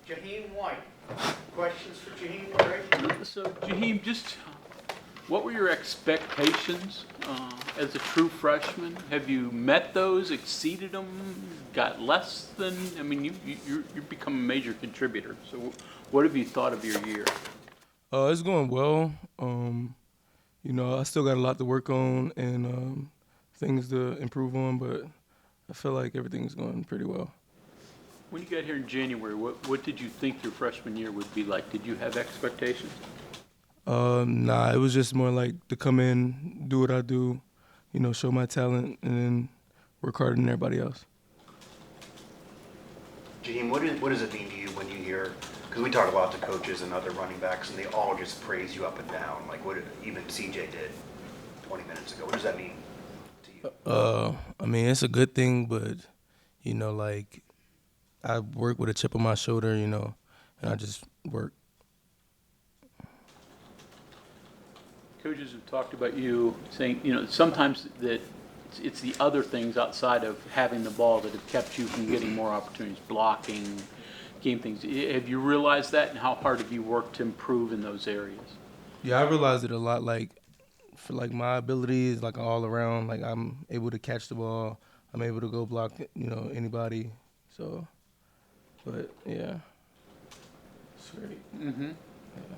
Jahiem White. Questions for Jahiem White? So, Jahiem, just what were your expectations as a true freshman? Have you met those, exceeded them, got less than? I mean, you've become a major contributor. So, what have you thought of your year? It's going well. I still got a lot to work on and things to improve on, but I feel like everything's going pretty well. When you got here in January, what did you think your freshman year would be like? Did you have expectations? Nah, it was just more like to come in, do what I do, show my talent, and then work harder than everybody else. Jahiem, what does it mean to you when you hear, because we talk a lot to coaches and other running backs, and they all just praise you up and down, like what even CJ did 20 minutes ago. What does that mean to you? I mean, it's a good thing, but, like, I work with a chip on my shoulder, and I just work. Coaches have talked about you saying, sometimes that it's the other things outside of having the ball that have kept you from getting more opportunities, blocking, game things. Have you realized that, and how hard have you worked to improve in those areas? Yeah, I realized it a lot, like, for, like, my abilities, like, all around. Like, I'm able to catch the ball. I'm able to go block, anybody. So, but, yeah. It's great. Mm-hmm. Yeah.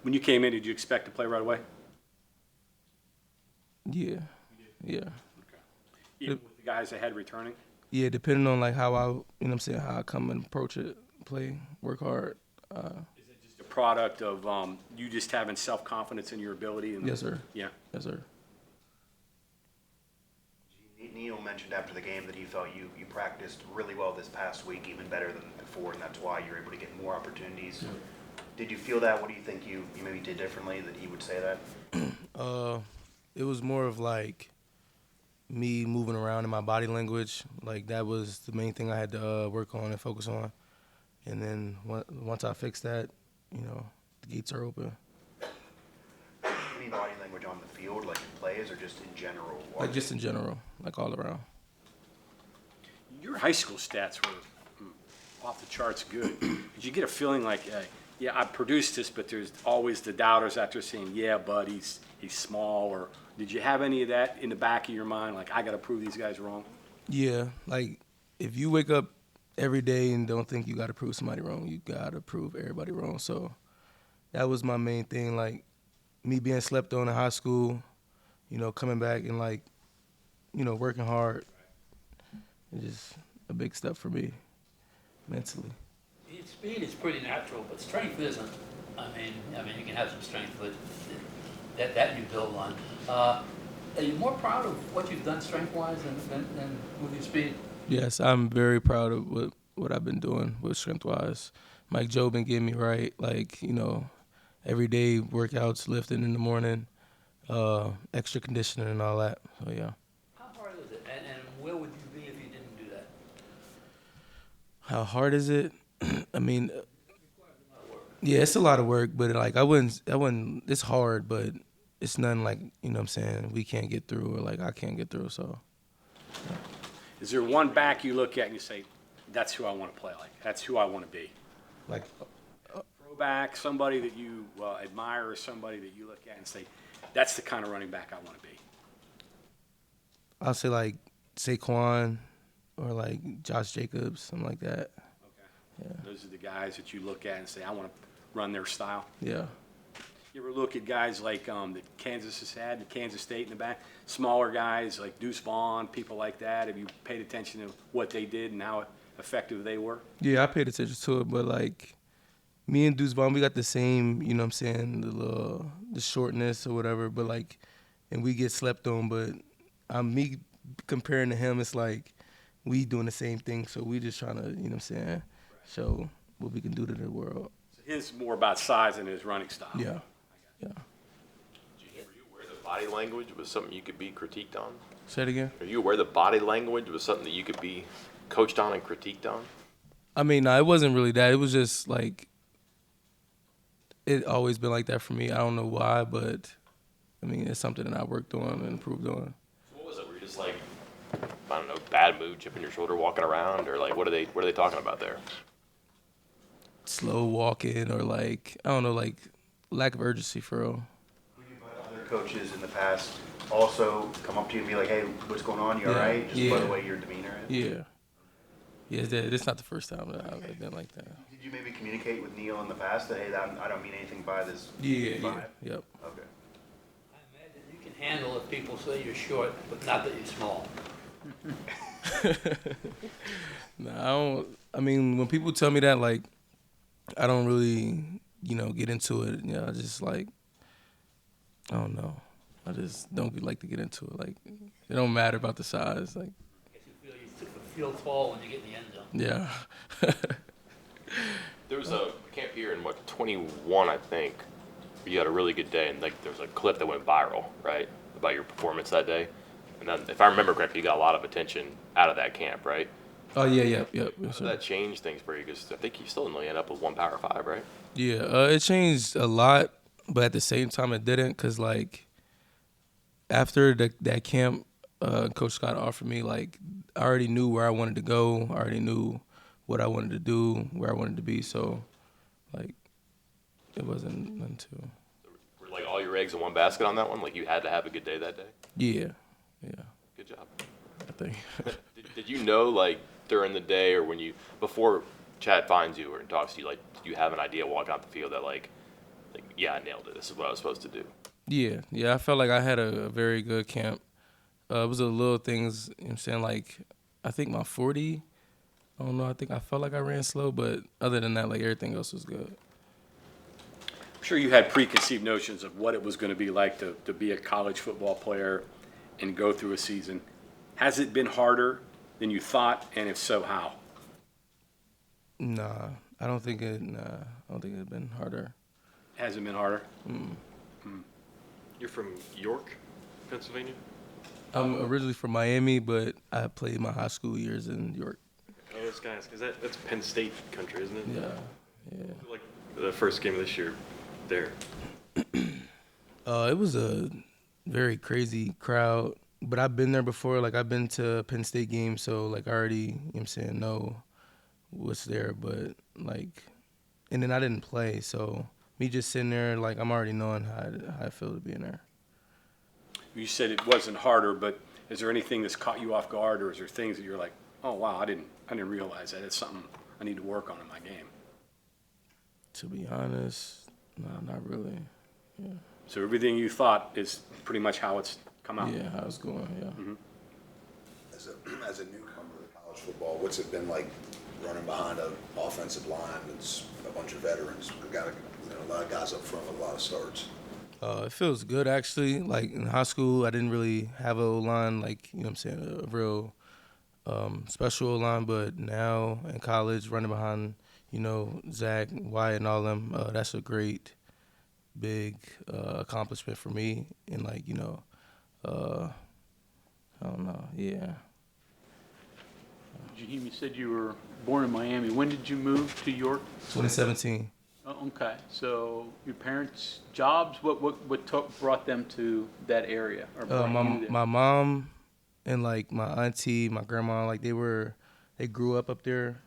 When you came in, did you expect to play right away? Yeah. Yeah. Okay. Even with the guys ahead returning? Yeah, depending on, like, how how I come and approach it, play, work hard. Is it just a product of you just having self-confidence in your ability? Yes, sir. Yeah. Yes, sir. Neil mentioned after the game that he felt you practiced really well this past week, even better than before, and that's why you're able to get more opportunities. Yeah. Did you feel that? What do you think you maybe did differently that he would say that? It was more of like me moving around in my body language. Like that was the main thing I had to work on and focus on. And then once I fixed that, the gates are open. You mean body language on the field, like in plays, or just in general? Like just in general, like all around. Your high school stats were off the charts good. Did you get a feeling like, yeah, I produced this, but there's always the doubters out there saying, yeah, but he's small, or did you have any of that in the back of your mind, like, I got to prove these guys wrong? Yeah, like if you wake up every day and don't think you got to prove somebody wrong, you got to prove everybody wrong. So that was my main thing, like me being slept on in high school, coming back and like, working hard. It's just a big step for me mentally. Speed is pretty natural, but strength isn't. I mean, you can have some strength, but that you build on. Are you more proud of what you've done strength-wise than with your speed? Yes, I'm very proud of what I've been doing with strength-wise. Mike Joe been getting me right, like, every day workouts, lifting in the morning, extra conditioning and all that. So, yeah. How hard is it? And where would you be if you didn't do that? How hard is it? I mean, yeah, it's a lot of work, but like I wouldn't, it's hard, but it's nothing like, we can't get through or like I can't get through, so. Yeah. Is there one back you look at and you say, that's who I want to play like, that's who I want to be? Like, throwback, somebody that you admire, or somebody that you look at and say, that's the kind of running back I want to be? I'll say like Saquon or like Josh Jacobs, something like that. Okay. Yeah. Those are the guys that you look at and say, I want to run their style. Yeah. You ever look at guys like that Kansas has had, and Kansas State in the back, smaller guys like Deuce Vaughn, people like that? Have you paid attention to what they did and how effective they were? Yeah, I paid attention to it, but like me and Deuce Vaughn, we got the same, the shortness or whatever, but like, and we get slept on, but me comparing to him, it's like we doing the same thing, so we just trying to, show what we can do to the world. So his more about size than his running style. Yeah, yeah. Are you aware the body language was something you could be critiqued on? Say it again? Are you aware the body language was something that you could be coached on and critiqued on? I mean, no, it wasn't really that. It was just like, it always been like that for me. I don't know why, but I mean, it's something that I worked on and improved on. So what was it? Were you just like, I don't know, bad mood, chip in your shoulder, walking around, or like what are they talking about there? slow walking or like, I don't know, like lack of urgency for real. Have you had other coaches in the past also come up to you and be like, hey, what's going on? You all Yeah, right? Just by the yeah. way your demeanor is? Yeah. Yeah, it's not the first time that I've been like that. Did you maybe communicate with Neil in the past that, hey, I don't mean anything by this? Yeah, vibe? yep. Okay. I imagine you can handle if people say you're short, but not that you're small. Nah, I mean, when people tell me that, like, I don't really, get into it. I just like, I don't know. I just don't like to get into it. Like, it don't matter about the size. Like, I guess you feel tall when you get in the end zone. yeah. There was a camp here in 21, I think, where you had a really good day, and like there was a clip that went viral, right, about your performance that day. And then, if I remember correctly, you got a lot of attention out of that camp, right? Oh, yeah, yep. How Yes, did sir. that change things for you? Because I think you still only end up with one Power 5, right? Yeah, it changed a lot, but at the same time, it didn't, because, like, after that camp, Coach Scott offered me, like, I already knew where I wanted to go. I already knew what I wanted to do, where I wanted to be. So, like, it wasn't nothing too. Were like all your eggs in one basket on that one? Like you had to have a good day that day? Yeah, Good job. I think. Did you know, like, during the day or before Chad finds you or talks to you, like, did you have an idea walking out the field that, like, yeah, I nailed it. This is what I was supposed to do? Yeah, I felt like I had a very good camp. It was the little things, you know what I'm saying? Like, I think my 40, I don't know, I felt like I ran slow, but other than that, like, everything else was good. I'm sure you had preconceived notions of what it was going to be like to be a college football player and go through a season. Has it been harder than you thought, and if so, how? Nah, I don't think it's been harder. Has it been harder? You're from York, Pennsylvania? I'm originally from Miami, but I played my high school years in York. Oh, those guys, because that's Penn State country, isn't it? Yeah. Like the first game of this year there. It was a very crazy crowd, but I've been there before. Like, I've been to Penn State games, so, like, I already, you know what I'm saying, know what's there. But, like, and then I didn't play, so me just sitting there, like, I'm already knowing how I feel to be in there. You said it wasn't harder, but is there anything that's caught you off guard, or is there things that you're like, oh wow, I didn't realize that. It's something I need to work on in my game. To be honest, no, not really. So everything you thought is pretty much how it's come out. Yeah, how it's going, yeah. Mm-hmm. As a newcomer to college football, what's it been like running behind an offensive line that's a bunch of veterans? We've got a lot of guys up front with a lot of starts. It feels good, actually. Like, in high school, I didn't really have a O-line, like, you know what I'm saying, a real special O-line. But now in college, running behind, Zach, Wyatt, and all them, that's a great, big accomplishment for me. And, like, I don't know, yeah. Jahiem, you said you were born in Miami. When did you move to York? 2017. Oh, okay, so your parents' jobs, what brought them to that area? Or brought you there? My mom and, like, my auntie, my grandma, like, they grew up there.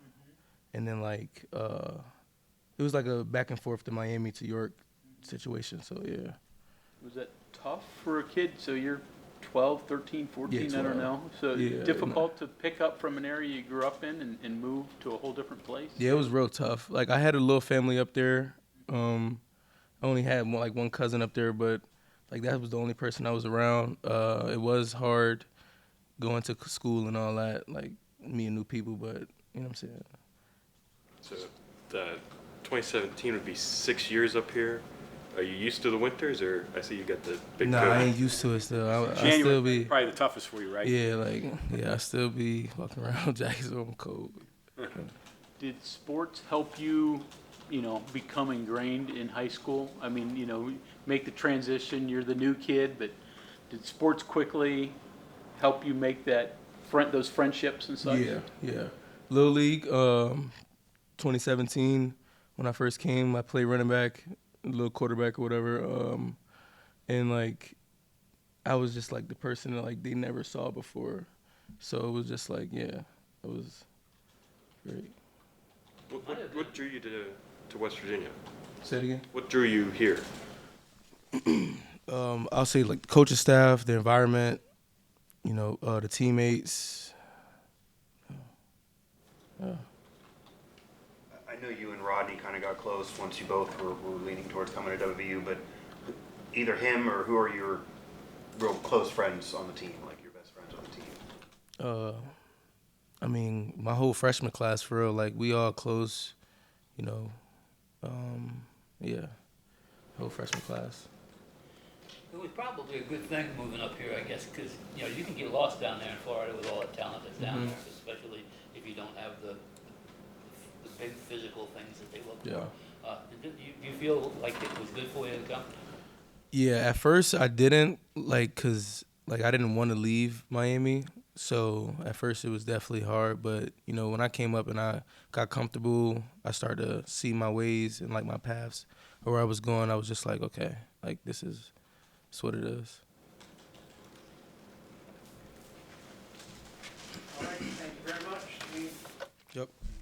And then, like, it was like a back and forth to Miami to York situation, so yeah. Was that tough for a kid? So you're 12, 13, 14, Yeah, I don't 12. know. So Yeah, difficult to pick up from an area you grew up in and move to a whole different place? Yeah, it was real tough. Like, I had a little family up there. I only had one cousin up there, but, like, that was the only person I was around. It was hard going to school and all that, like, meeting new people, but, you know what I'm saying? So 2017 would be 6 years up here. Are you used to the winters, or I see you got the big Nah, coat? I ain't used to it still. I January still be, probably the toughest for you, right? yeah, I still be walking around Jacksonville cold. Did sports help you, become ingrained in high school? I mean, make the transition, you're the new kid, but did sports quickly help you make those friendships and such? Yeah. Little League, 2017, when I first came, I played running back, a little quarterback or whatever, and, like, I was just, like, the person that, like, they never saw before. So it was just like, yeah, it was great. Might have What been. drew you to West Virginia? Say it again. What drew you here? I'll say like the coaching staff, the environment, the teammates. I know you and Rodney kind of got close once you both were leaning towards coming to WVU, but either him or who are your real close friends on the team, like your best friends on the team? I mean, my whole freshman class, for real, like, we all close, yeah, whole freshman class. It was probably a good thing moving up here, I guess, because, you can get lost down there in Florida with all the talent that's down there, especially if you don't have the big physical things that they look for. Yeah. Do you feel like it was good for you to come? Yeah, at first I didn't, cause I didn't want to leave Miami. So at first it was definitely hard, but when I came up and I got comfortable, I started to see my ways and like my paths or where I was going. I was just like, okay, like this is what it is.